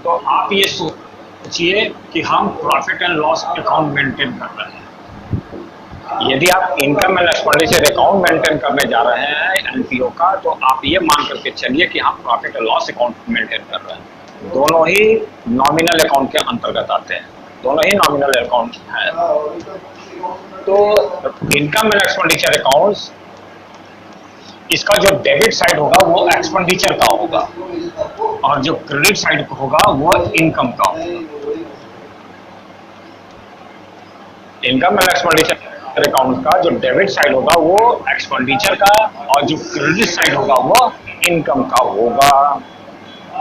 तो आप ये सोचिए कि हम profit and loss account maintain कर रहे हैं। यदि आप income and expenditure account maintain करने जा रहे हैं एनपीओ का, तो आप ये मान करके चलिए कि हम profit and loss account maintain कर रहे हैं। दोनों ही नॉमिनल अकाउंट के अंतर्गत आते हैं, दोनों ही नॉमिनल अकाउंट हैं। तो इनकम एंड एक्सपेंडिचर अकाउंट्स, इसका जो डेबिट साइड होगा वो एक्सपेंडिचर का होगा और जो क्रेडिट साइड होगा वो इनकम का होगा। इनकम एंड एक्सपेंडिचर अकाउंट का जो डेबिट साइड होगा वो एक्सपेंडिचर का और जो क्रेडिट साइड होगा वो इनकम का होगा।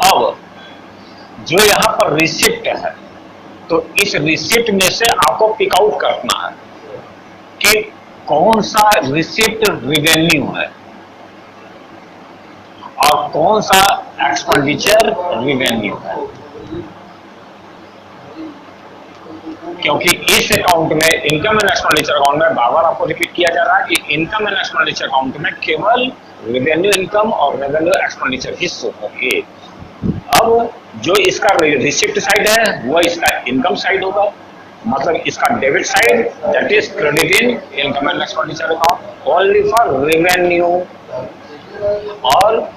अब जो यहाँ पर रिसिप्ट है, तो इस रिसिप्ट में से आपको पिक आउट करना है कि कौन सा रिसिप्ट रिवेन्यू है और कौन सा एक्सपेंडिचर रिवेन्यू है। क्योंकि इस अकाउंट में, इनकम एंड एक्सपेंडिचर अकाउंट में, बार बार आपको रिपीट किया जा रहा है कि इनकम एंड एक्सपेंडिचर अकाउंट में केवल रेवेन्यू इनकम और रेवेन्यू एक्सपेंडिचर ही शो होंगे। अब जो इसका रिसिप्ट साइड है वो इसका इनकम साइड होगा, मतलब इसका debit side, that is credit in income and expenditure account only for revenue. और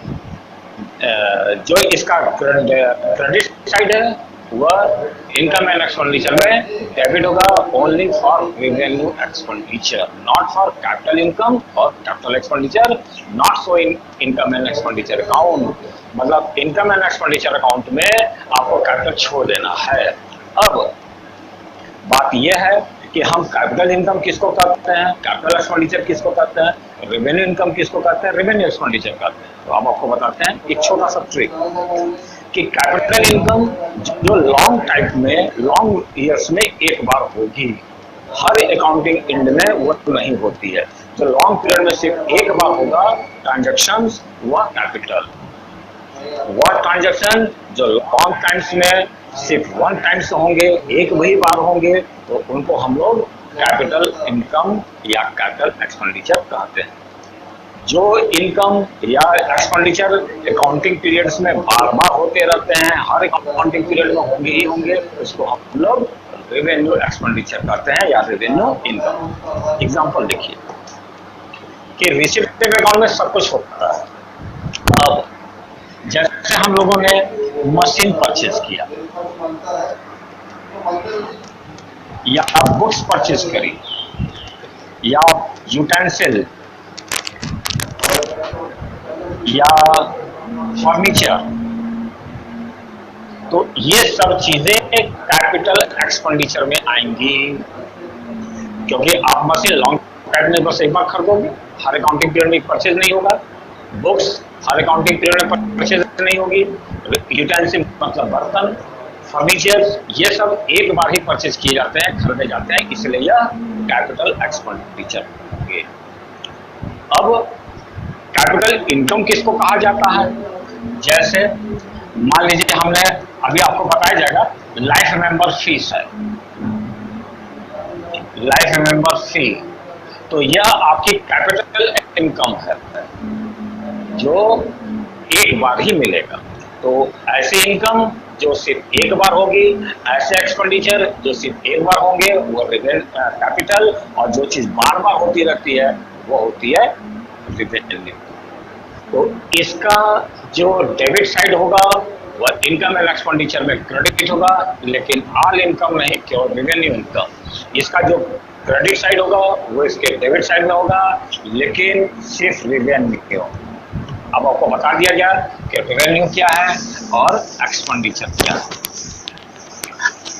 जो इसका क्रेडिट साइड है वह इनकम एंड एक्सपेंडिचर में डेबिट होगा only for revenue expenditure, not for capital income और capital expenditure, not so in income and expenditure account. मतलब income and expenditure account में आपको कैपिटल छोड़ देना है। अब बात यह है कि हम कैपिटल इनकम किसको कहते हैं, कैपिटल एक्सपेंडिचर किसको कहते हैं, रेवेन्यू इनकम किसको कहते हैं, रेवेन्यू एक्सपेंडिचर कहते हैं। तो अब आपको बताते हैं एक छोटा सा ट्रिक कि कैपिटल इनकम जो लॉन्ग टाइम में, लॉन्ग ईयर्स में एक बार होगी, हर अकाउंटिंग एंड में वो नहीं होती है। जो लॉन्ग पीरियड में सिर्फ एक बार होगा ट्रांजैक्शंस, वह कैपिटल। वह ट्रांजैक्शन जो लॉन्ग टाइम्स में सिर्फ वन टाइम्स होंगे, एक वही बार होंगे, तो उनको हम लोग कैपिटल इनकम या कैपिटल एक्सपेंडिचर कहते हैं। जो इनकम या एक्सपेंडिचर अकाउंटिंग पीरियड्स में बार बार होते रहते हैं, हर अकाउंटिंग पीरियड में होंगे ही होंगे, उसको हम लोग रेवेन्यू एक्सपेंडिचर कहते हैं या रेवेन्यू इनकम। एग्जांपल देखिए कि रिसिप्ट अकाउंट में सब कुछ होता है। अब जैसे हम लोगों ने मशीन परचेज किया या बुक्स परचेज करी या यूटेंसिल या फर्नीचर, तो ये सब चीजें कैपिटल एक्सपेंडिचर में आएंगी, क्योंकि आप मशीन लॉन्ग टाइम में बस एक बार खरीदोगे, हर अकाउंटिंग पीरियड में परचेज नहीं होगा। बुक्स हर अकाउंटिंग पीरियड में परचेज नहीं होगी। यूटेंसिल मतलब बर्तन, फर्नीचर, ये सब एक बार ही परचेज किए जाते हैं, खरीदे जाते हैं, इसलिए यह कैपिटल एक्सपेंडिचर होंगे। अब कैपिटल इनकम किसको कहा जाता है? जैसे मान लीजिए हमने अभी आपको बताया जाएगा लाइफ मेंबर फीस है, लाइफ मेंबर फी, तो यह आपकी कैपिटल इनकम है जो एक बार ही मिलेगा। तो ऐसे इनकम जो सिर्फ एक बार होगी, ऐसे एक्सपेंडिचर जो सिर्फ एक बार होंगे वो कैपिटल, और जो चीज बार बार होती रहती है वो होती है रेवेन्यू। तो इसका जो डेबिट साइड होगा वह इनकम एंड एक्सपेंडिचर में क्रेडिट होगा, लेकिन ऑल इनकम नहीं, केवल रेवेन्यू इनकम। इसका जो क्रेडिट साइड होगा वो इसके डेबिट साइड में होगा, लेकिन सिर्फ रेवेन्यू। अब आपको बता दिया गया कि रेवेन्यू क्या है और एक्सपेंडिचर क्या है।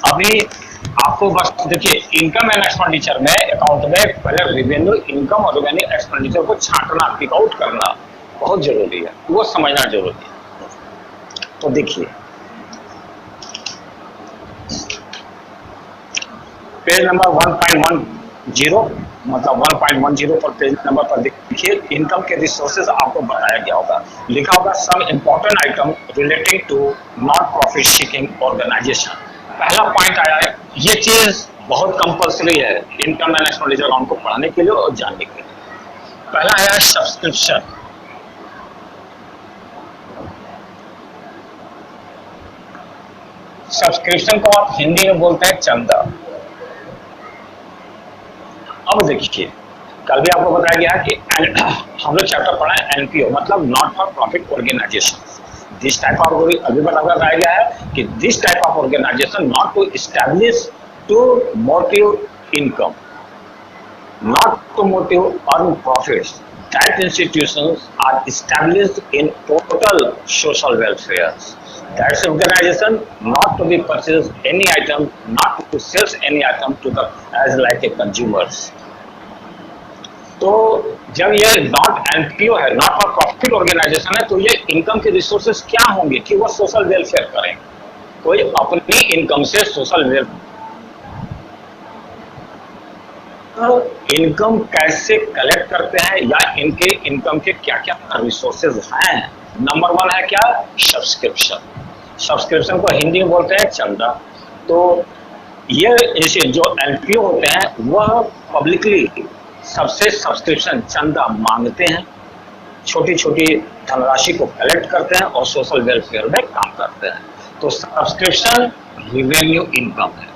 अभी आपको बस देखिए इनकम एंड एक्सपेंडिचर में अकाउंट में पहले रेवेन्यू इनकम और रेवेन्यू एक्सपेंडिचर को छांटना, पिक आउट करना बहुत जरूरी है, वो समझना जरूरी है। तो देखिए पेज नंबर 1.10, मतलब 1.10 पर पेज नंबर पर देखिए इनकम के रिसोर्सेज आपको बताया गया होगा, लिखा होगा some important item relating to non profit seeking organisation. पहला पॉइंट आया है, ये चीज बहुत कंपल्सरी है इनकम एंड एक्सपेंडिचर अकाउंट को पढ़ने के लिए और जानने के लिए। पहला है सब्सक्रिप्शन। सब्सक्रिप्शन को आप हिंदी में बोलते हैं चंदा। अब देखिए, कल भी आपको बताया गया कि हम लोग चैप्टर पढ़ा है एनपीओ, मतलब not for profit organisation. This type of, अभी बताया गया है कि this type of organisation not to establish to motive income, not to motive earn profits. That institutions are established in total social welfare. That's organization not to be purchased any item, not to sell any item to the as like a consumers. तो जब ये not NPO है, not for profit organisation है, तो ये income के resources क्या होंगे कि वो सोशल वेलफेयर करें, कोई अपनी इनकम से सोशल वेलफेयर। इनकम कैसे कलेक्ट करते हैं या इनके इनकम के क्या क्या रिसोर्सेज हैं। नंबर वन है क्या, सब्सक्रिप्शन। सब्सक्रिप्शन को हिंदी में बोलते हैं चंदा। तो ये ऐसे जो एनपीओ होते हैं वह पब्लिकली सबसे सब्सक्रिप्शन चंदा मांगते हैं, छोटी छोटी धनराशि को कलेक्ट करते हैं और सोशल वेलफेयर में काम करते हैं। तो सब्सक्रिप्शन रिवेन्यू इनकम है।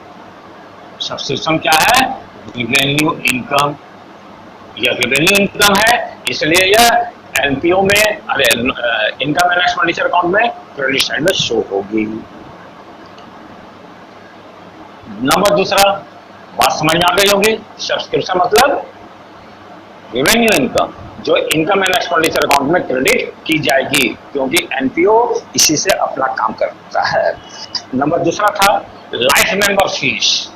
सब्सक्रिप्शन क्या है, रिवेन्यू इनकम। यह रिवेन्यू इनकम है, इसलिए यह एनपीओ में, अरे इनकम एंड एक्सपेंडिचर अकाउंट में क्रेडिट साइड में शो होगी। नंबर दूसरा, बात समझ में आ गई होगी, सब्सक्रिप्शन मतलब रिवेन्यू इनकम जो इनकम एंड एक्सपेंडिचर अकाउंट में क्रेडिट की जाएगी, क्योंकि एनपीओ इसी से अपना काम करता है। नंबर दूसरा था life member fees.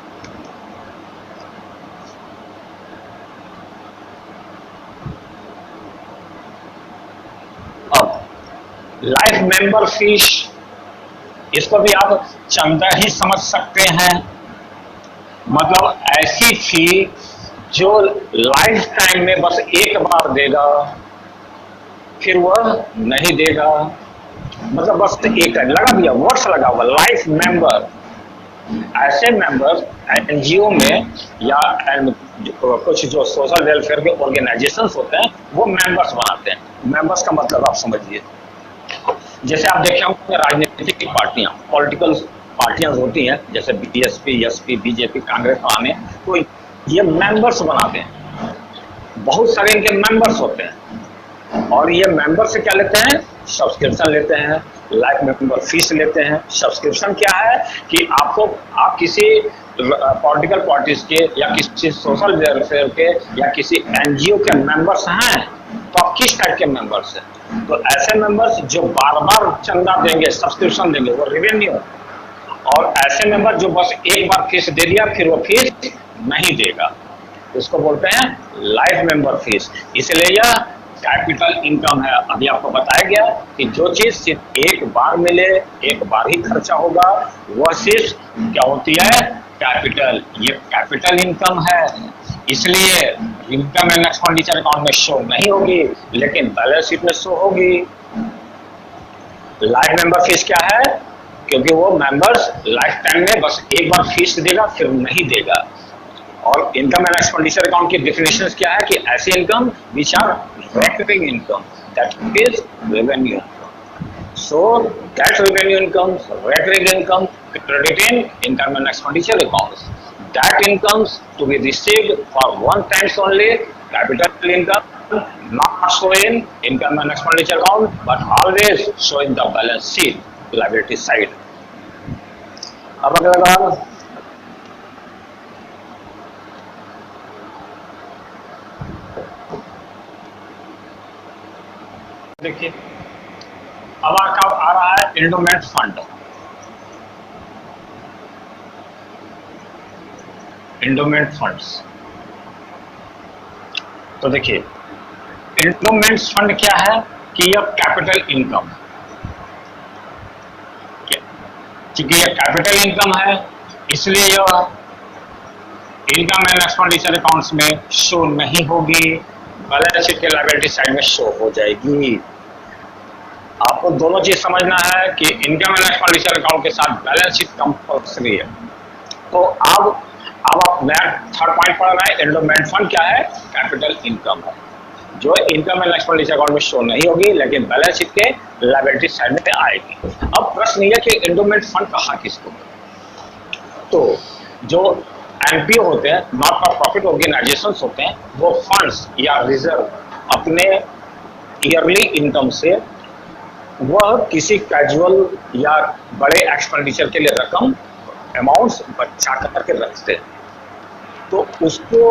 Life member fees, इसको भी आप चंदा ही समझ सकते हैं। मतलब ऐसी फी जो लाइफ टाइम में बस एक बार देगा, फिर वह नहीं देगा। मतलब बस एक टाइम लगा दिया, वर्ड्स लगा हुआ लाइफ मेंबर। ऐसे मेंबर्स एनजीओ में या कुछ जो सोशल वेलफेयर के ऑर्गेनाइजेशंस होते हैं वो मेंबर्स बनाते हैं। मेंबर्स का मतलब आप समझिए, जैसे आप देखे होंगे राजनीतिक पार्टियां, पॉलिटिकल पार्टियां होती हैं, जैसे बीएसपी, एसपी, बीजेपी, कांग्रेस आने, तो ये मेंबर्स बनाते हैं। बहुत सारे इनके मेंबर्स होते हैं और ये मेंबर से क्या लेते हैं, सब्सक्रिप्शन लेते हैं, लाइफ मेंबर फीस लेते हैं। सब्सक्रिप्शन क्या है कि आपको, आप किसी पॉलिटिकल पार्टीज के या किसी सोशल वेलफेयर के या किसी एनजीओ के मेंबर्स हैं, तो आप किस टाइप के मेंबर्स हैं। तो ऐसे मेंबर्स जो बार बार चंदा देंगे, सब्सक्रिप्शन देंगे, वो रेवेन्यू। और ऐसे मेंबर जो बस एक बार फीस दे दिया फिर वो फीस नहीं देगा, उसको बोलते हैं लाइफ मेंबर फीस। इसलिए यह कैपिटल इनकम है। अभी आपको बताया गया कि जो चीज सिर्फ एक बार मिले, एक बार ही खर्चा होगा, वह सिर्फ क्या होती है, कैपिटल। ये कैपिटल इनकम है, इसलिए इनकम एंड एक्सपेंडिचर अकाउंट में शो नहीं होगी, लेकिन बैलेंस शीट में शो होगी। लाइफ मेंबर फीस क्या है, क्योंकि वो मेंबर्स लाइफ टाइम में बस एक बार फीस देगा फिर नहीं देगा। और इनकम एंड एक्सपेंडिचर अकाउंट की डेफिनेशन क्या है कि ऐसी income which are recurring income, that is revenue. So that revenue income, recurring income credit in income and expenditure accounts, that incomes to be received for one times only, capital income, not show in income and expenditure account, but always show in the balance sheet, liability side. अब अगर देखिए, अब आ रहा है endowment fund. Endowment funds, तो देखिए endowment fund क्या है कि यह कैपिटल इनकम, क्योंकि यह कैपिटल इनकम है इसलिए यह इनकम एंड एक्सपेंडिचर अकाउंट्स में शो नहीं होगी, बैलेंस शीट के लायबिलिटी साइड में शो हो जाएगी। आपको दोनों चीज समझना है कि इनकम एंड एक्सपेंडिचर अकाउंट के साथ बैलेंस शीट कंपल्सरी है। तो अब आप नया थर्ड पॉइंट पढ़ रहे हैं, एंडोमेंट फंड क्या है, कैपिटल इनकम है। जो इनकम एंड एक्सपेंडिचर अकाउंट में शो नहीं होगी, लेकिन बैलेंस शीट के लायबिलिटी साइड में आएगी। अब प्रश्न यह कि एंडोमेंट फंड कहा किसको? तो जो एनपीओ होते हैं, नॉट फॉर प्रॉफिट ऑर्गेनाइजेशंस होते हैं, वो फंड्स या रिजर्व अपने ईयरली इनकम से वह किसी कैजुअल या बड़े एक्सपेंडिचर के लिए रकम अमाउंट्स बचा करके रखते हैं, तो उसको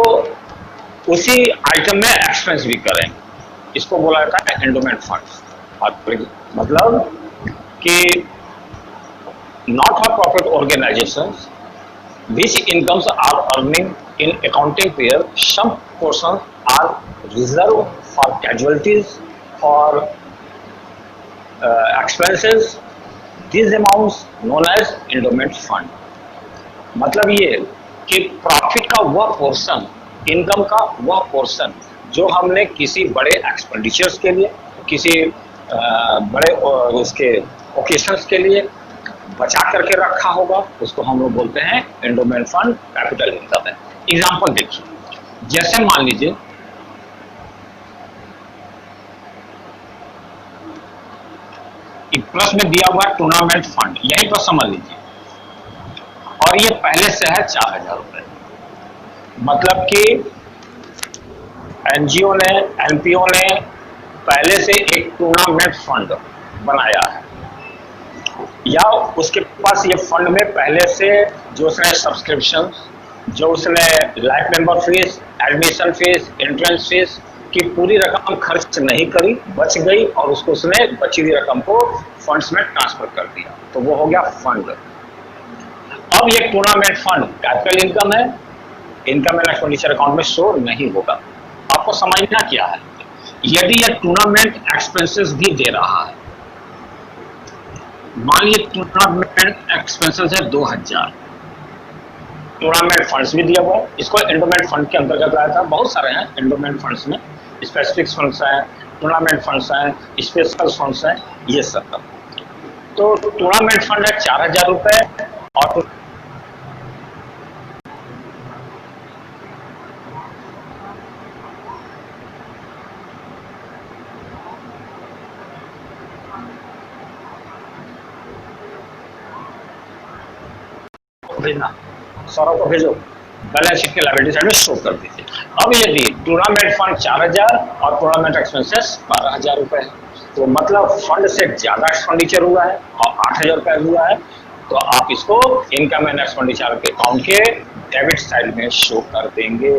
उसी आइटम में एक्सपेंस भी करें। इसको बोला जाता है एंडोमेंट फंड। और मतलब कि not for profit organisations which incomes are earning in accounting period, some portions are reserved for casualties, for expenses. These amounts known as endowment fund. मतलब ये कि प्रॉफिट का वह पोर्शन, इनकम का वह पोर्शन जो हमने किसी बड़े एक्सपेंडिचर्स के लिए, किसी बड़े उसके ओकेशंस के लिए बचा करके रखा होगा, उसको हम लोग बोलते हैं एंडोमेंट फंड। कैपिटल इनकम है। एग्जांपल देखिए, जैसे मान लीजिए प्लस में दिया हुआ टूर्नामेंट फंड, यही पर समझ लीजिए, और ये पहले से है 4000 रुपए। मतलब कि एनजीओ ने, एनपीओ ने पहले से एक टूर्नामेंट फंड बनाया है, या उसके पास ये फंड में पहले से जो उसने सब्सक्रिप्शन, जो उसने life member fees, admission fee, entrance fees की पूरी रकम खर्च नहीं करी, बच गई, और उसको उसने बची हुई रकम को फंड्स में ट्रांसफर कर दिया, तो वो हो गया फंड। अब ये टूर्नामेंट फंड कैपिटल इनकम है, इनकम एंड एक्सपेंडिचर अकाउंट में शो नहीं होगा। आपको समझना क्या है, यदि यह टूर्नामेंट एक्सपेंसेस भी दे रहा है, मान लीजिए टूर्नामेंट एक्सपेंसेस है 2000, टूर्नामेंट फंड्स भी दिया हुआ है, इसको एंडोमेंट फंड के अंतर्गत लाया था। बहुत सारे हैं एंडोमेंट फंड्स में, स्पेसिफिक फंड्स हैं, टूर्नामेंट फंड्स हैं, स्पेशल फंड्स हैं, ये सब। तो टूर्नामेंट फंड है 4000 रुपए, और भेजना, सौरभ को भेजो, बैलेंस शीट के लायबिलिटी साइड में शो कर दीजिए। अब यदि टूर्नामेंट फंड 4000 और टूर्नामेंट एक्सपेंसेस 12000 रुपए है, तो मतलब फंड से ज्यादा एक्सपेंडिचर हुआ है और 8000 रुपए हुआ है, तो आप इसको इनकम एंड एक्सपेंडिचर के अकाउंट के डेबिट साइड में शो कर देंगे।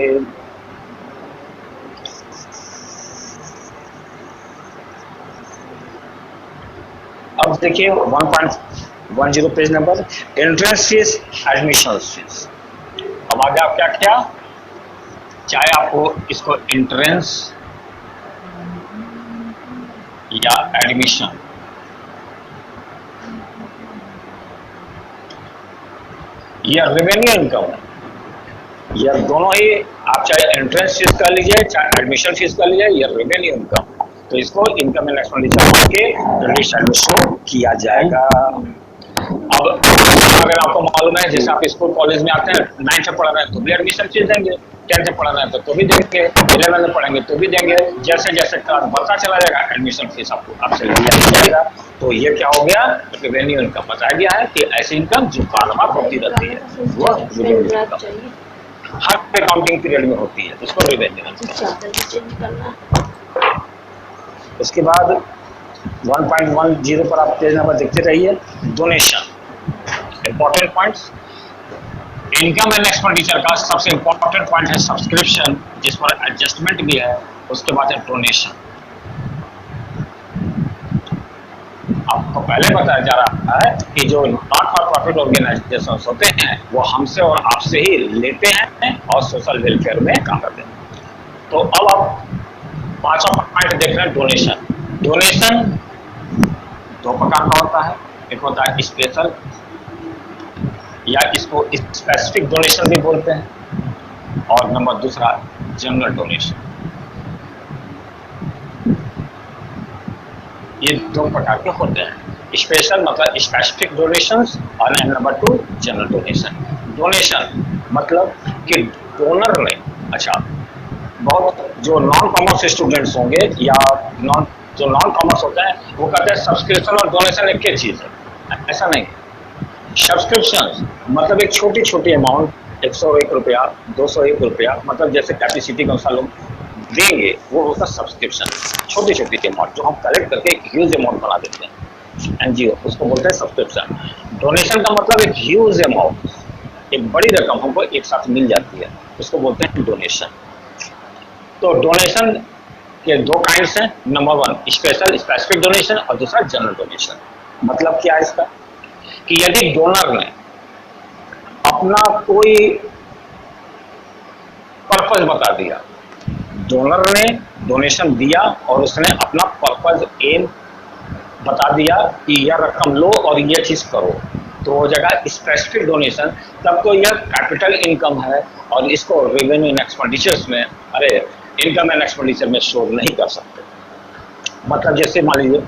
अब देखिए 1.10 page number, entrance fees, admission fees. अब आगे आप क्या क्या, चाहे आपको इसको एंट्रेंस या एडमिशन, या रेवेन्यू इनकम, या दोनों ही, आप चाहे एंट्रेंस फीस कर लीजिए, चाहे एडमिशन फीस कर लीजिए, या रेवेन्यू इनकम, तो इसको इनकम एंड एक्सपेंडिचर के क्रेडिट साइड में शो किया जाएगा। अब अगर आपको मालूम है, जैसे आप स्कूल कॉलेज में आते हैं, 9th में पढ़ रहे हैं तो भी एडमिशन फीस देंगे, 10th में पढ़ रहे हैं तो भी देंगे, 11th में पढ़ेंगे तो भी देंगे, जैसे जैसे क्लास बढ़ता चला जाएगा एडमिशन फीस आपको आपसे लिया जाएगा। तो ये क्या हो गया, रेवेन्यू इनकम बताया गया है कि ऐसी इनकम जो बार-बार होती रहती है, वो रेवेन्यू इनकम हर अकाउंटिंग पीरियड में होती है, इसको रेवेन्यू इनकम। उसके बाद 1.10 पर आप पेज नंबर देखते रहिए, donation. Important points, income and expenditure का सबसे इंपॉर्टेंट पॉइंट है सब्सक्रिप्शन, जिस पर एडजस्टमेंट भी है। उसके बाद है डोनेशन। आपको पहले बताया जा रहा है कि जो नॉट फॉर प्रॉफिट ऑर्गेनाइजेशन होते हैं, वो हमसे और आपसे ही लेते हैं और सोशल वेलफेयर में काम करते हैं। तो अब आप पांचवा पॉइंट देख रहे हैं, डोनेशन। डोनेशन दो प्रकार का होता है, एक होता है स्पेशल, या इसको स्पेसिफिक डोनेशन भी बोलते हैं, और नंबर दूसरा जनरल डोनेशन। ये दो प्रकार के होते हैं, स्पेशल मतलब स्पेसिफिक डोनेशंस, और नंबर 2 जनरल डोनेशन। डोनेशन मतलब कि डोनर ने, अच्छा बहुत जो नॉन कॉमर्स स्टूडेंट्स होंगे या नॉन कॉमर्स होते हैं वो कहते हैं सब्सक्रिप्शन और डोनेशन एक ही चीज है। ऐसा नहीं। सब्सक्रिप्शन मतलब एक छोटी छोटी अमाउंट, 101 रुपया, 201 रुपया, मतलब जैसे कैपेसिटी के अनुसार लोग देंगे, वो होता सब्सक्रिप्शन। छोटी छोटी अमाउंट जो हम कलेक्ट करके एक ह्यूज अमाउंट बना देते हैं, एनजीओ, उसको बोलते हैं सब्सक्रिप्शन। डोनेशन का मतलब एक ह्यूज अमाउंट, एक बड़ी रकम हमको एक साथ मिल जाती है, उसको बोलते हैं डोनेशन। तो डोनेशन के दो काइंड्स हैं। Number one special specific donation और दूसरा जनरल डोनेशन। मतलब क्या है इसका कि यदि डोनर ने अपना कोई पर्पज बता दिया, डोनर ने डोनेशन दिया और उसने अपना पर्पज एम बता दिया कि यह रकम लो और ये चीज करो, तो हो जाएगा स्पेसिफिक डोनेशन। तब तो यह कैपिटल इनकम है और इसको रेवेन्यू एंड एक्सपेंडिचर्स में, अरे इनकम एंड एक्सपेंडिचर में शो नहीं कर सकते। मतलब जैसे मान लीजिए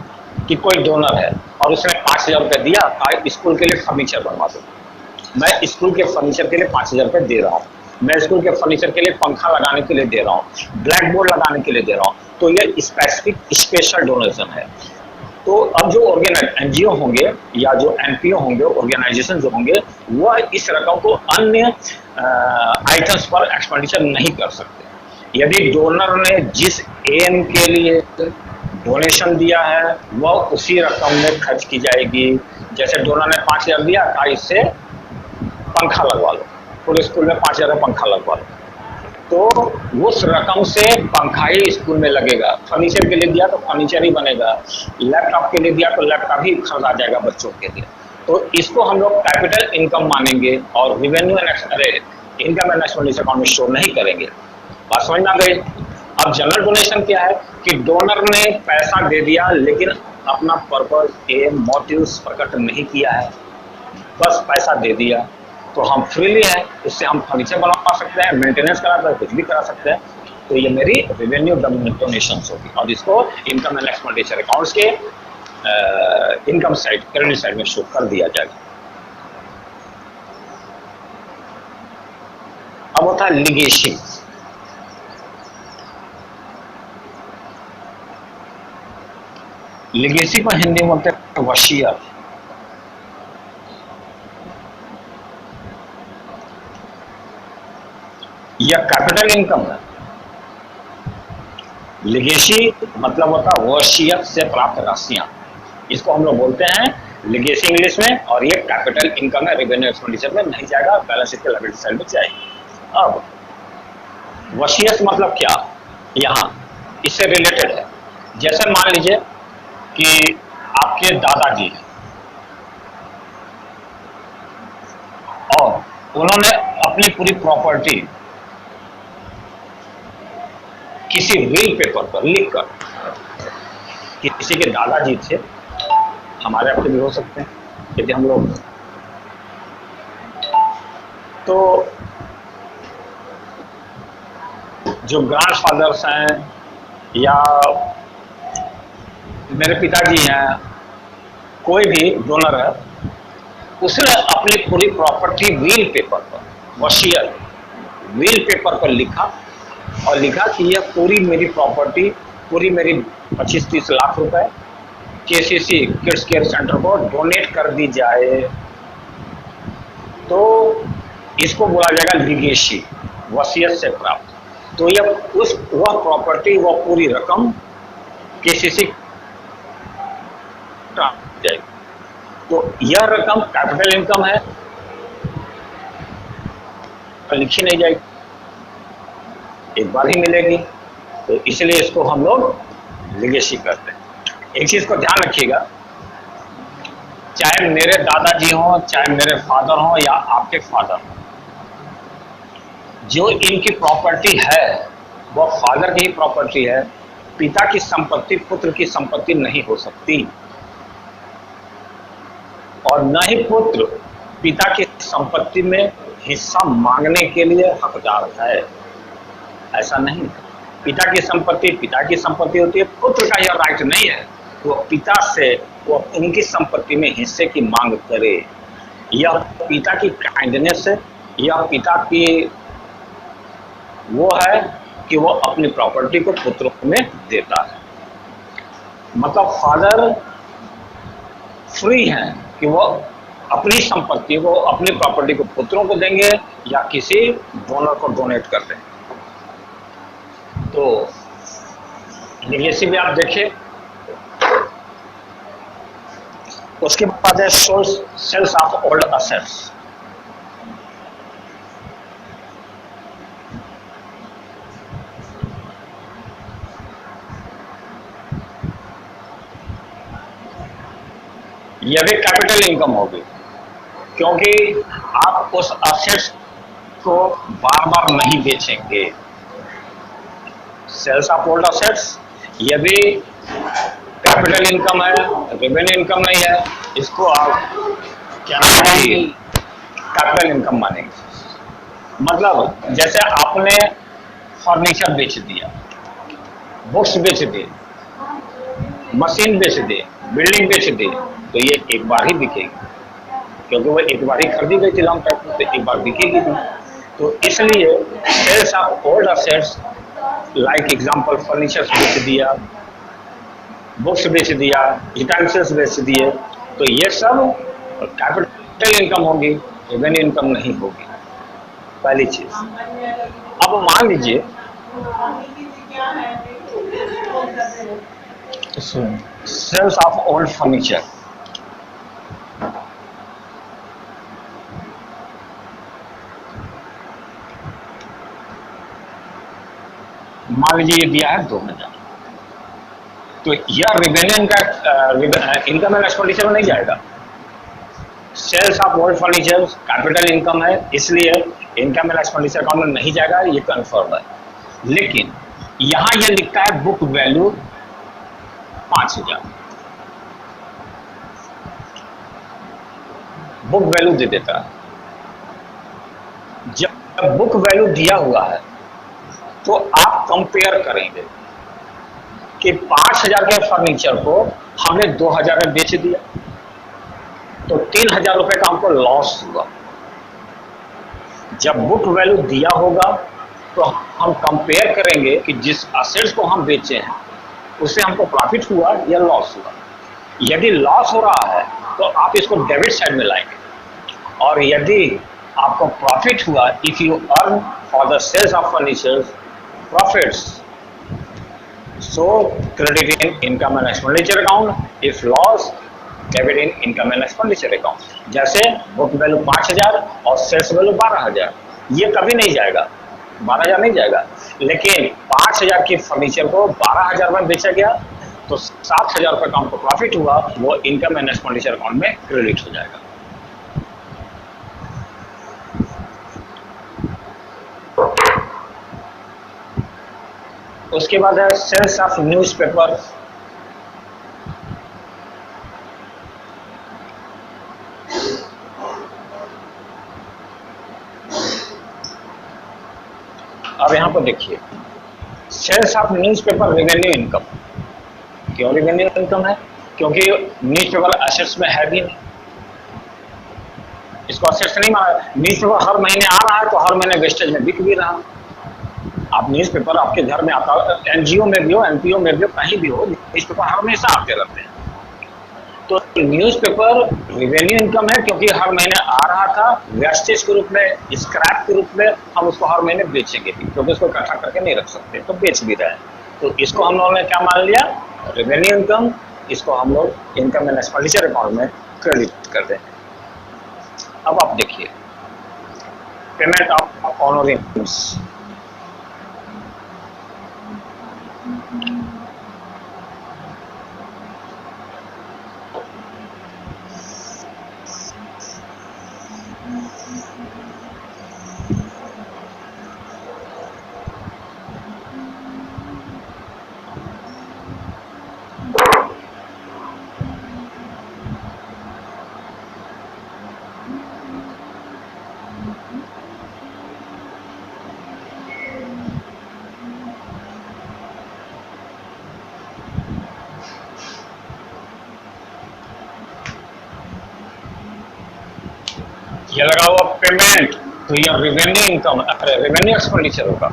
कि कोई डोनर है और उसने 5,000 रुपये दिया, स्कूल के लिए फर्नीचर बनवा दो। मैं स्कूल के फर्नीचर के लिए 5,000 रुपये दे रहा हूँ, मैं स्कूल के फर्नीचर के लिए पंखा लगाने के लिए दे रहा हूँ, ब्लैक बोर्ड लगाने के लिए दे रहा हूँ, तो ये स्पेसिफिक स्पेशल डोनेशन है। तो अब जो एनजीओ होंगे या जो एनपीओ होंगे, ऑर्गेनाइजेशन जो होंगे, वह इस रकम को अन्य आइटम्स पर एक्सपेंडिचर नहीं कर सकते। यदि डोनर ने जिस एम के लिए डोनेशन दिया है वह उसी रकम में खर्च की जाएगी। जैसे डोनर ने 5,000 दिया, कहा इससे पंखा लगवा लो, पूरे स्कूल में 5,000 का पंखा लगवा लो, तो उस रकम से पंखा ही स्कूल में लगेगा। फर्नीचर के लिए दिया तो फर्नीचर ही बनेगा, लैपटॉप के लिए दिया तो लैपटॉप ही खरीदा जाएगा बच्चों के लिए। तो इसको हम लोग कैपिटल इनकम मानेंगे और revenue and income and expenditure account में शो नहीं करेंगे। बात समझ में आ गई। अब जनरल डोनेशन क्या है कि डोनर ने पैसा दे दिया लेकिन अपना पर्पज एम मोटिव्स प्रकट नहीं किया है, बस पैसा दे दिया, तो हम फ्रीली है, इससे हम फर्नीचर बनवा सकते हैं, मेंटेनेंस करा सकते हैं, कुछ भी करा सकते हैं। तो ये मेरी रेवेन्यू डोनेशन होगी और इसको इनकम एंड एक्सपेंडिचर अकाउंट्स के इनकम साइड, क्रेडिट साइड में शो कर दिया जाएगा। अब होता है लिगेसी। लिगेसी को हिंदी में बोलते हैं वसीयत। यह कैपिटल इनकम है। लिगेसी मतलब होता है वसीयत से प्राप्त राशियां, इसको हम लोग बोलते हैं लिगेसी इंग्लिश में, और ये कैपिटल इनकम है, रेवेन्यू एक्सपेंडिचर में नहीं जाएगा, बैलेंस शीट के लायबिलिटी साइड में जाएगा। अब वसीयत मतलब क्या, यहाँ इससे रिलेटेड है। जैसे मान लीजिए कि आपके दादाजी हैं और उन्होंने अपनी पूरी प्रॉपर्टी किसी विल पेपर पर लिखकर, किसी के दादाजी थे, हमारे आपके भी हो सकते हैं यदि हम लोग, तो जो ग्रैंडफादर्स हैं या मेरे पिताजी हैं, कोई भी डोनर है, उसने अपनी पूरी प्रॉपर्टी व्हील पेपर पर, वसीयत व्हील पेपर पर लिखा और लिखा कि यह पूरी मेरी प्रॉपर्टी, पूरी मेरी 25-30 लाख रुपए केसीसी किड्स केयर सेंटर को डोनेट कर दी जाए, तो इसको बोला जाएगा लिगेसी, वसीयत से प्राप्त। तो यह वह प्रॉपर्टी, वह पूरी रकम केसीसी जाएगी, तो यह रकम कैपिटल इनकम है, लिखी नहीं जाएगी, एक बार ही मिलेगी, तो इसलिए इसको हम लोग लिगेसी करते हैं। एक चीज को ध्यान रखिएगा, चाहे मेरे दादाजी हों, चाहे मेरे फादर हों या आपके फादर हों, जो इनकी प्रॉपर्टी है वो फादर की ही प्रॉपर्टी है। पिता की संपत्ति पुत्र की संपत्ति नहीं हो सकती, और न ही पुत्र पिता की संपत्ति में हिस्सा मांगने के लिए हकदार है। ऐसा नहीं, पिता की संपत्ति होती है, पुत्र का यह राइट नहीं है वो पिता से वो उनकी संपत्ति में हिस्से की मांग करे। यह पिता की काइंडनेस है, यह पिता की वो है कि वो अपनी प्रॉपर्टी को पुत्रों में देता है। मतलब फादर फ्री हैं कि वो अपनी संपत्ति को, अपनी प्रॉपर्टी को पुत्रों को देंगे या किसी डोनर को डोनेट कर देंगे। तो लीगेसी भी आप देखिए। उसके बाद है सेल्स ऑफ ओल्ड असेट्स। यह भी कैपिटल इनकम होगी, क्योंकि आप उस असेट्स को बार बार नहीं बेचेंगे। सेल्स ऑफ ओल्ड असेट्स यह भी कैपिटल इनकम है, रेवेन्यू इनकम नहीं है। इसको आप क्या मानेंगे? कैपिटल इनकम मानेंगे। मतलब जैसे आपने फर्नीचर बेच दिया, बुक्स बेच दिए, मशीन बेच दी, बिल्डिंग बेच दी, तो ये एक बार ही बिकेगी, क्योंकि वो एक बार ही खरीदी गई थी लॉन्ग टाइम, तो एक बार बिकेगी भी। तो इसलिए sales of old assets, like example furniture बेच दिया, बुक्स बेच दिया, यूटेंसिल्स बेच दिए, तो ये सब कैपिटल इनकम होगी, रेवेन्यू इनकम नहीं होगी। पहली चीज। अब मान लीजिए सेल्स ऑफ ओल्ड फर्नीचर, मान लीजिए ये दिया है 2000, तो यह रेवेन्यू इनकम एंड एक्सपेंडिचर में नहीं जाएगा। Sales of old furniture capital income है, इसलिए इनकम एंड एक्सपेंडिचर अकाउंट में नहीं जाएगा, ये कन्फर्म है। लेकिन यहां यह लिखता है बुक वैल्यू 5000, बुक वैल्यू दे देता है। जब बुक वैल्यू दिया हुआ है तो आप कंपेयर करेंगे कि 5000 के फर्नीचर को हमने 2000 में बेच दिया, तो 3000 रुपए का हमको लॉस हुआ। जब बुक वैल्यू दिया होगा तो हम कंपेयर करेंगे कि जिस असेट्स को हम बेचे हैं उससे हमको प्रॉफिट हुआ या लॉस हुआ। यदि लॉस हो रहा है तो आप इसको डेबिट साइड में लाएंगे, और यदि आपको प्रॉफिट हुआ, if you earn for the sales of furnitures profits, so credit in income and expenditure account, if loss debit in income and expenditure account। जैसे बुक वैल्यू 5000 और सेल्स वैल्यू 12000, ये कभी नहीं जाएगा, 12000 नहीं जाएगा। लेकिन 5000 की फर्नीचर को 12000 में बेचा गया तो 7000 रुपए का हमको प्रॉफिट हुआ, वो इनकम एंड एक्सपेंडिचर अकाउंट में क्रेडिट हो जाएगा। उसके बाद है सेल्स ऑफ न्यूज़पेपर। अब यहां पर देखिए, sales of newspaper revenue income. क्यों रेवेन्यू इनकम है? क्योंकि न्यूज़पेपर एसेट्स में है भी नहीं, इसको एसेट्स नहीं माना। न्यूज़पेपर हर महीने आ रहा है तो हर महीने वेस्टेज में बिक भी रहा। आप न्यूज़पेपर आपके घर में आता है, एनजीओ में भी हो, एनपीओ में भी हो, कहीं भी हो, न्यूज़पेपर हमेशा आते रहते हैं। तो न्यूज़पेपर रेवेन्यू इनकम है, क्योंकि हर महीने आ रहा था, वेस्टेज के रूप में, स्क्रैप के रूप में हम उसको हर महीने बेचेंगे भी, क्योंकि उसको इकट्ठा करके नहीं रख सकते, तो बेच भी रहे हैं। तो इसको हम लोगों ने क्या मान लिया? Revenue income. इसको हम लोग इनकम एंड एक्सपेंडिचर अकाउंट में क्रेडिट कर दें। अब आप देखिए, पेमेंट ऑफ ऑनरेंस। ये लगा हुआ पेमेंट, तो ये रेवेन्यू इनकम, रेवेन्यू एक्सपेंडिचर होगा।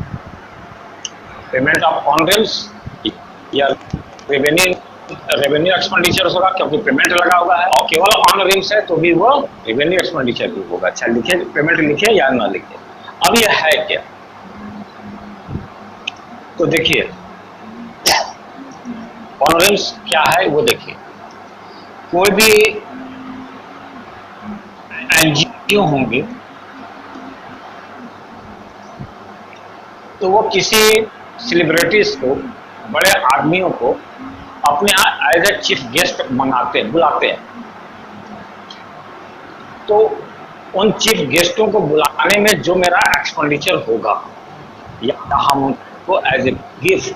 पेमेंट ऑफ ऑनरेंस या रेवेन्यू रेवेन्यू एक्सपेंडिचर होगा, क्योंकि पेमेंट लगा हुआ है, और केवल ऑन रिम्स है तो भी वो रेवेन्यू एक्सपेंडिचर भी होगा। अच्छा लिखे, पेमेंट लिखे या ना लिखे। अब ये है क्या, तो देखिए ऑन रिम्स क्या है वो देखिए। कोई भी एनजीओ होंगे तो वो किसी सेलिब्रिटीज को, बड़े आदमियों को अपने यहाँ एज ए चीफ गेस्ट मंगाते हैं, बुलाते हैं। तो उन चीफ गेस्टों को बुलाने में जो मेरा एक्सपेंडिचर होगा या हम उनको एज ए गिफ्ट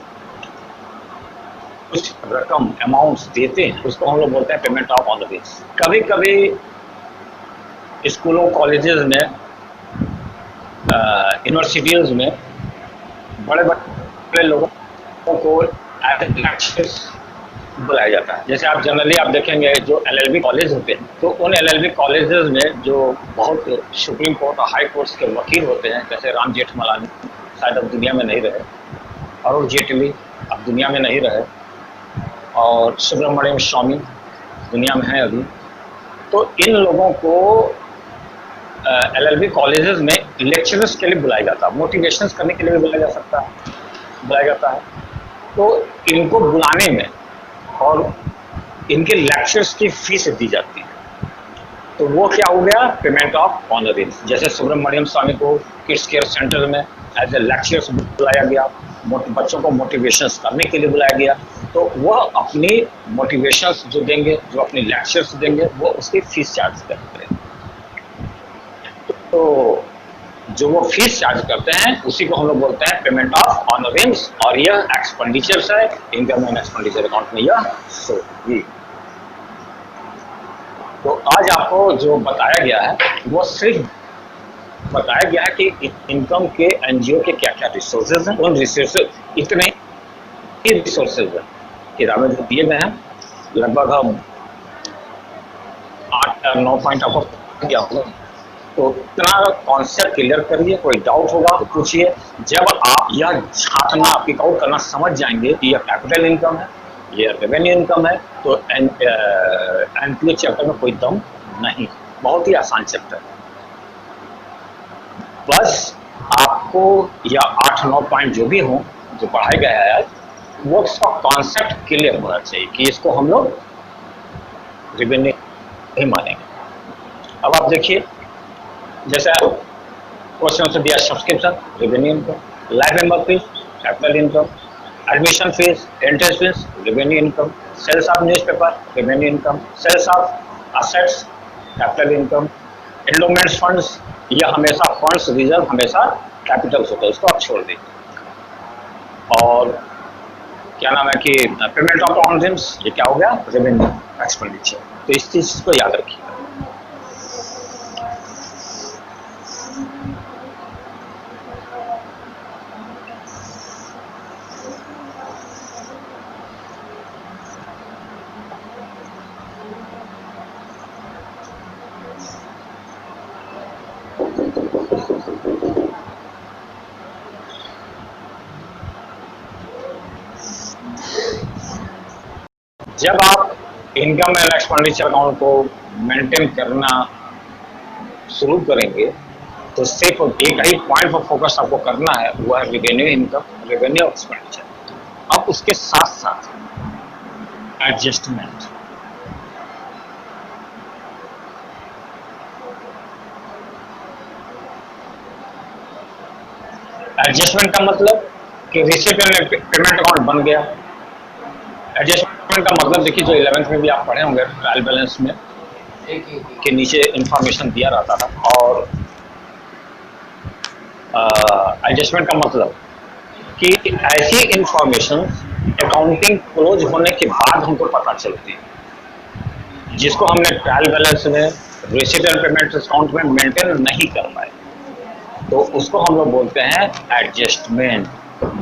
कुछ रकम अमाउंट्स देते हैं, उसको हम लोग बोलते हैं पेमेंट ऑफ ऑनरेंस। कभी कभी स्कूलों कॉलेजेस में, यूनिवर्सिटीज में बड़े बड़े लोगों को एज ए लेक्चरर्स बुलाया जाता है। जैसे आप जनरली आप देखेंगे जो एलएलबी कॉलेज होते हैं, तो उन एलएलबी कॉलेजेस में जो बहुत सुप्रीम कोर्ट और हाई कोर्ट्स के वकील होते हैं, जैसे राम जेठमलानी शायद अब दुनिया में नहीं रहे, अरुण जेटली अब दुनिया में नहीं रहे, और सुब्रमण्यम स्वामी दुनिया में है अभी। तो इन लोगों को एलएलबी कॉलेजेस में लेक्चरर्स के लिए बुलाया जाता है, मोटिवेशंस करने के लिए भी बुलाया जाता है। तो इनको बुलाने में और इनके लेक्चर्स की फीस दी जाती है, तो वो क्या हो गया, पेमेंट ऑफ ऑनरेंस। जैसे सुब्रमण्यम स्वामी को किड्स केयर सेंटर में एज ए लेक्चर्स बुलाया गया, बच्चों को मोटिवेशंस करने के लिए बुलाया गया, तो वह अपनी मोटिवेशंस जो देंगे, जो अपनी लेक्चर्स देंगे, वो उसकी फीस चार्ज करते हैं। तो जो वो फीस चार्ज करते हैं उसी को हम लोग बोलते हैं पेमेंट ऑफ ऑनरेंस, और यह एक्सपेंडिचर्स है, इनकम एंड एक्सपेंडिचर अकाउंट में यह शो होगी। तो आज आपको जो बताया गया है वो सिर्फ बताया गया है कि इनकम के एनजीओ के क्या क्या रिसोर्सेज हैं। उन रिसोर्सेज, इतने ही रिसोर्सेज हैं किताबें जो दिए गए हैं, लगभग हम 8-9 पॉइंट आपको दिया होगा। तो इतना कॉन्सेप्ट क्लियर करिए, कोई डाउट होगा तो पूछिए। जब आप यह छांटना, पिक आउट करना समझ जाएंगे कि यह कैपिटल इनकम है, ये रेवेन्यू इनकम है, तो एनपीए चैप्टर में कोई दम नहीं, बहुत ही आसान चैप्टर है। बस आपको या 8-9 पॉइंट जो भी हों जो पढ़ाए गए हैं आज, वो इसका कॉन्सेप्ट क्लियर होना चाहिए कि इसको हम लोग रेवेन्यू ही मानेंगे। अब आप देखिए, जैसे क्वेश्चन से दिया, subscription revenue income, life member fee capital income, admission fee, entrance fee revenue income, sales of newspaper revenue income, sales of assets capital income, endowment funds, यह हमेशा फंड्स रिजर्व हमेशा कैपिटल्स होता है, इसको आप छोड़ दीजिए। और क्या नाम है कि पेमेंट ऑफ ऑनरेंस, ये क्या हो गया, रेवेन्यू एक्सपेंडिचर। तो इस चीज को याद रखिए। जब आप इनकम एंड एक्सपेंडिचर अकाउंट को मेंटेन करना शुरू करेंगे तो सिर्फ एक ही पॉइंट पर फोकस आपको करना है, वो है रेवेन्यू इनकम, रेवेन्यू एक्सपेंडिचर। अब उसके साथ साथ एडजस्टमेंट, एडजस्टमेंट का मतलब कि रिसीट एंड पेमेंट अकाउंट बन गया। एडजस्टमेंट का मतलब देखिए, जो 11th में भी आप पढ़े होंगे, ट्रायल बैलेंस में के नीचे इंफॉर्मेशन दिया रहता था। और एडजस्टमेंट का मतलब कि ऐसी इंफॉर्मेशन अकाउंटिंग क्लोज होने के बाद हमको पता चलती है, जिसको हमने ट्रायल बैलेंस में, रिसीट एंड पेमेंट अकाउंट में मेंटेन नहीं कर पाए, तो उसको हम लोग बोलते हैं एडजस्टमेंट।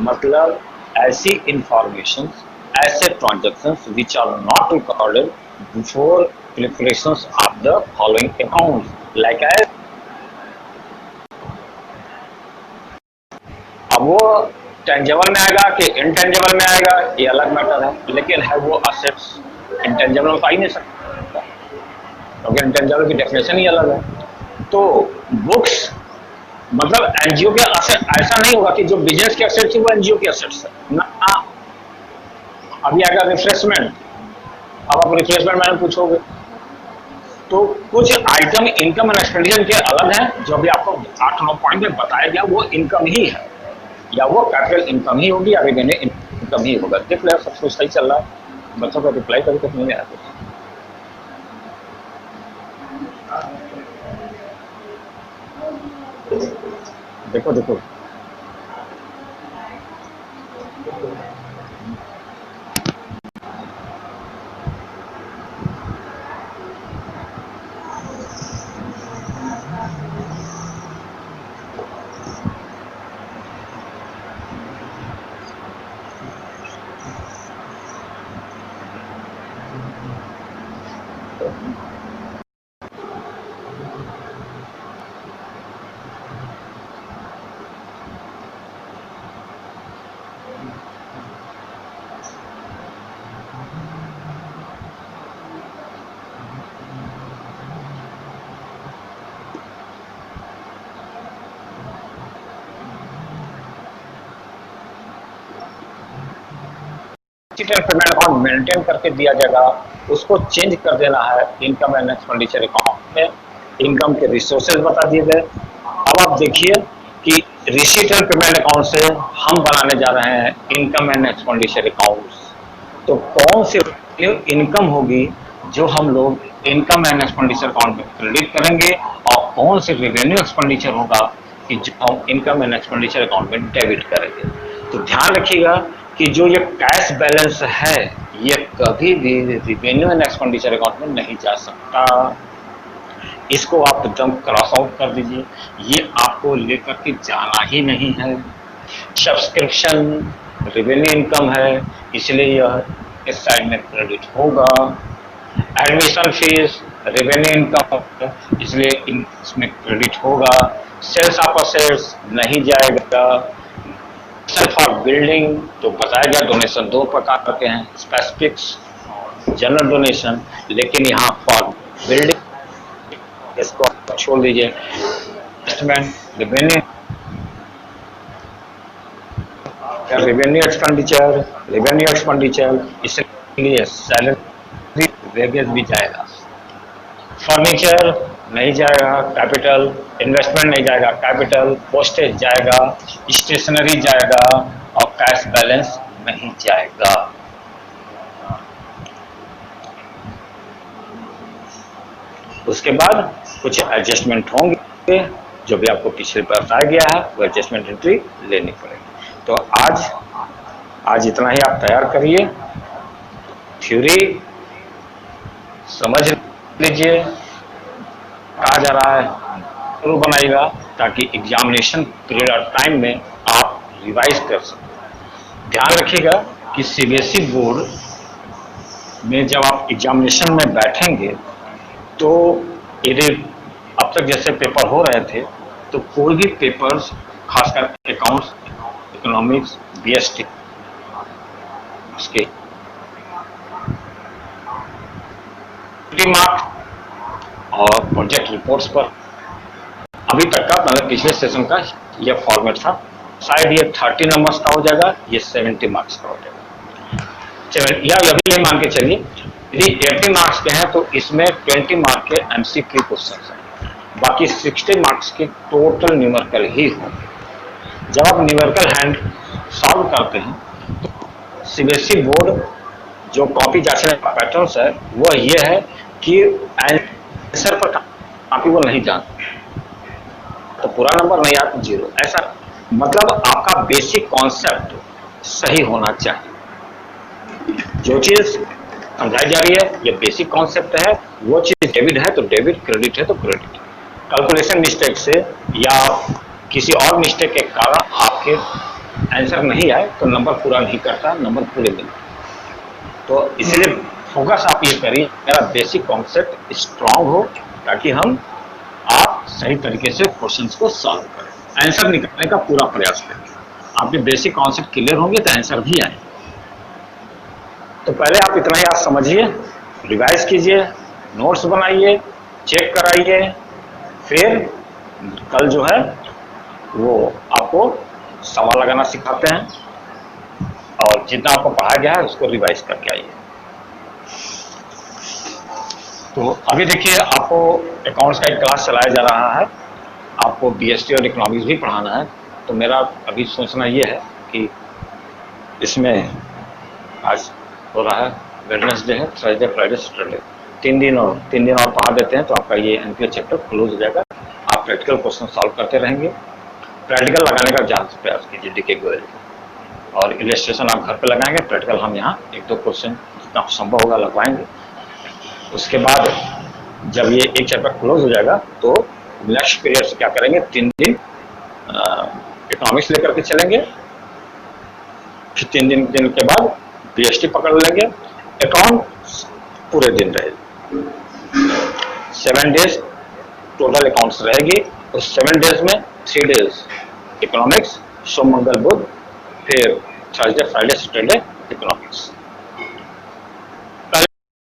मतलब ऐसी इंफॉर्मेशन, ऐसे transactions which are not recorded before preparations of the following accounts, like as अब वो टेंजेबल में आएगा कि इनटेंजेबल में आएगा ये अलग मैटर है, लेकिन है वो असेट्स। इंटेंजेबल में तो आ ही नहीं सकता क्योंकि इंटेंजेबल की डेफिनेशन ही अलग है। तो बुक्स मतलब एनजीओ के असेट, ऐसा नहीं होगा कि जो बिजनेस के असेट्स है वो एनजीओ के असेट्स है ना। अभी आएगा रिफ्रेशमेंट, अब आप रिफ्रेशमेंट मैंने पूछोगे तो कुछ आइटम इनकम एंड एक्सपेंडिचर के अलग हैं, जो अभी आपको 8-9 पॉइंट में बताया गया वो इनकम ही है, या वो कैपिटल इनकम ही होगी या रेवेन्यू इनकम ही होगा। देख लो सब कुछ सही चल रहा है, बच्चों का रिप्लाई कभी तक नहीं आया कुछ। देखो देखो डिजिटल पेमेंट अकाउंट मेंटेन करके दिया जाएगा, उसको चेंज कर देना है इनकम एंड एक्सपेंडिचर अकाउंट में। इनकम के रिसोर्सेज बता दिए गए। अब आप देखिए कि डिजिटल पेमेंट अकाउंट से हम बनाने जा रहे हैं इनकम एंड एक्सपेंडिचर अकाउंट्स। तो कौन सी इनकम होगी जो हम लोग इनकम एंड एक्सपेंडिचर अकाउंट में क्रेडिट करेंगे, और कौन सी रेवेन्यू एक्सपेंडिचर होगा कि जो हम इनकम एंड एक्सपेंडिचर अकाउंट में डेबिट करेंगे। तो ध्यान रखिएगा कि जो ये कैश बैलेंस है ये कभी भी रेवेन्यू एंड एक्सपेंडिचर अकाउंट में नहीं जा सकता। इसको आप एकदम क्रॉस आउट कर दीजिए, ये आपको लेकर के जाना ही नहीं है। सब्सक्रिप्शन रेवेन्यू इनकम है, इसलिए यह इस साइड में क्रेडिट होगा। एडमिशन फीस रेवेन्यू इनकम है, इसलिए इसमें क्रेडिट होगा। सेल्स ऑफ असेट्स नहीं जाएगा। फॉर बिल्डिंग तो बताया गया, डोनेशन दो प्रकार के हैं, स्पेसिफिक्स जनरल डोनेशन, लेकिन यहाँ फॉर बिल्डिंग इसको छोड़ दीजिए। इन्वेस्टमेंट रेवेन्यू एक्सपेंडिचर इसलिए सैलरी वेजेस भी जाएगा। फर्नीचर नहीं जाएगा, कैपिटल इन्वेस्टमेंट नहीं जाएगा, कैपिटल पोस्टेज जाएगा, स्टेशनरी जाएगा, और कैश बैलेंस नहीं जाएगा। उसके बाद कुछ एडजस्टमेंट होंगे, जो भी आपको पिछले पर बताया गया है वो एडजस्टमेंट एंट्री लेनी पड़ेगी। तो आज इतना ही आप तैयार करिए, थ्योरी समझ लीजिए कहा जा रहा है, जरूर बनाइएगा ताकि एग्जामिनेशन पीरियड ऑफ टाइम में आप रिवाइज कर सकें। ध्यान रखिएगा कि सीबीएसई बोर्ड में जब आप एग्जामिनेशन में बैठेंगे तो यदि अब तक जैसे पेपर हो रहे थे तो कोई भी पेपर्स खासकर अकाउंट्स, इकोनॉमिक्स, बीएसटी उसके मार्क्स और प्रोजेक्ट रिपोर्ट्स पर अभी तक का मतलब पिछले सेशन का ये फॉर्मेट था। शायद ये 30 नंबर्स का हो जाएगा, ये 70 मार्क्स का हो जाएगा। चलिए या अभी ये मान के चलिए यदि 80 मार्क्स के हैं तो इसमें 20 मार्क के एमसीक्यू क्वेश्चन हैं, बाकी 60 मार्क्स के टोटल न्यूमेरिकल ही होंगे। जब आप न्यूमेरिकल हैंड सॉल्व करते हैं तो सीबीएसई बोर्ड जो कॉपी जांचने का पैटर्न है वो ये है कि आंसर पर काफी वो नहीं जानते तो पूरा नंबर नहीं आता 0, ऐसा मतलब आपका बेसिक कॉन्सेप्ट सही होना चाहिए। जो चीज समझाई जा रही है ये बेसिक कॉन्सेप्ट है, वो चीज डेबिट है तो डेबिट, क्रेडिट है तो क्रेडिट। कैलकुलेशन मिस्टेक से या किसी और मिस्टेक के कारण आपके आंसर नहीं आए तो नंबर पूरा नहीं करता, नंबर पूरे मिलते। तो इसलिए फोकस आप ये करिए मेरा बेसिक कॉन्सेप्ट स्ट्रांग हो ताकि आप सही तरीके से क्वेश्चंस को सॉल्व करें, आंसर निकालने का पूरा प्रयास करें। आपके बेसिक कॉन्सेप्ट क्लियर होंगे तो आंसर भी आए। तो पहले आप इतना ही आज समझिए, रिवाइज कीजिए, नोट्स बनाइए, चेक कराइए, फिर कल जो है वो आपको सवाल लगाना सिखाते हैं और जितना आपको पढ़ाया गया है उसको रिवाइज करके आइए। तो अभी देखिए आपको अकाउंट्स का एक क्लास चलाया जा रहा है, आपको बीएसटी और इकोनॉमिक्स भी पढ़ाना है। तो मेरा अभी सोचना ये है कि इसमें आज हो रहा है वेडनेसडे है, थर्सडे, फ्राइडे, सैटरडे, 3 दिन और पढ़ा देते हैं तो आपका ये एनपीए चैप्टर क्लोज हो जाएगा। आप प्रैक्टिकल क्वेश्चन सॉल्व करते रहेंगे, प्रैक्टिकल लगाने का ज़्यादा प्रयास कीजिए डीके गोयल और इलस्ट्रेशन आप घर पे लगाएंगे, प्रैक्टिकल हम यहाँ 1-2 क्वेश्चन जितना संभव होगा लगवाएंगे। उसके बाद जब ये एक चैप्टर क्लोज हो जाएगा तो नेक्स्ट पीरियड से क्या करेंगे, 3 दिन इकोनॉमिक्स लेकर के चलेंगे, फिर 3 दिन के बाद बीएसटी पकड़ लेंगे, अकाउंट पूरे दिन रहेगी, 7 डेज टोटल अकाउंट्स रहेगी। उस 7 डेज में 3 डेज इकोनॉमिक्स, सोम मंगल बुध, फिर थर्सडे फ्राइडे सैटरडे